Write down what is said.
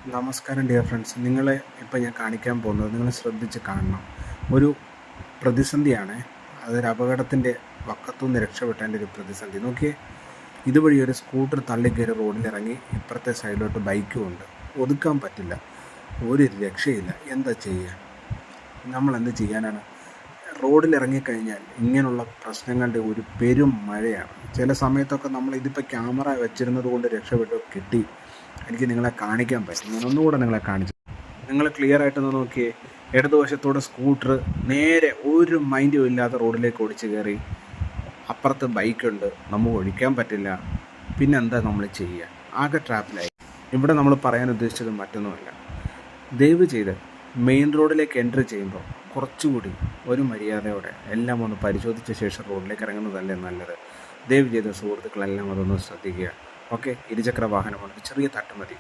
നമസ്കാരം dear friends. നിങ്ങളെ ഇപ്പോൾ ഞാൻ കാണിക്കാൻ പോകുന്നത് നിങ്ങൾ ശ്രദ്ധിച്ച് കാണണം. ഒരു പ്രതിസന്ധിയാണ്. അതൊരു അപകടത്തിൻ്റെ വക്കത്തുനിന്ന് രക്ഷപ്പെട്ടതിൻ്റെ ഒരു പ്രതിസന്ധി. നോക്കിയേ, ഇതുവഴി ഒരു സ്കൂട്ടർ തള്ളിക്കയറി റോഡിലിറങ്ങി ഇപ്പുറത്തെ സൈഡിലോട്ട് ബൈക്കും ഉണ്ട്. ഒതുക്കാൻ പറ്റില്ല, ഒരു രക്ഷയില്ല. എന്താ ചെയ്യുക? നമ്മൾ എന്ത് ചെയ്യാനാണ്? റോഡിലിറങ്ങിക്കഴിഞ്ഞാൽ ഇങ്ങനെയുള്ള പ്രശ്നങ്ങളുടെ ഒരു പെരും മഴയാണ്. ചില സമയത്തൊക്കെ നമ്മൾ ഇതിപ്പോൾ ക്യാമറ വെച്ചിരുന്നത് കൊണ്ട് രക്ഷപ്പെട്ടു കിട്ടി. എനിക്ക് നിങ്ങളെ കാണിക്കാൻ പറ്റും. ഞാൻ ഒന്നുകൂടെ നിങ്ങളെ കാണിച്ചു. നിങ്ങൾ ക്ലിയർ ആയിട്ടൊന്ന് നോക്കിയേ. ഇടതുവശത്തോടെ സ്കൂട്ടർ നേരെ ഒരു മൈൻഡും ഇല്ലാതെ റോഡിലേക്ക് ഓടിച്ച് കയറി. അപ്പുറത്ത് ബൈക്കുണ്ട്, നമുക്ക് ഒഴിക്കാൻ പറ്റില്ല. പിന്നെന്താ നമ്മൾ ചെയ്യുക? ആകെ ട്രാപ്പിലായി. ഇവിടെ നമ്മൾ പറയാൻ ഉദ്ദേശിച്ചത് മറ്റൊന്നുമല്ല. ദയവ് ചെയ്ത് മെയിൻ റോഡിലേക്ക് എൻട്രി ചെയ്യുമ്പോൾ കുറച്ചുകൂടി ഒരു മര്യാദയോടെ എല്ലാം ഒന്ന് പരിശോധിച്ച ശേഷം റോഡിലേക്ക് ഇറങ്ങുന്നതല്ലേ നല്ലത്. ദയവ് ചെയ്ത സുഹൃത്തുക്കളെല്ലാം അതൊന്ന് ശ്രദ്ധിക്കുക. ഓക്കെ, ഇരുചക്ര വാഹനമാണ്, ചെറിയ തട്ട് മതി.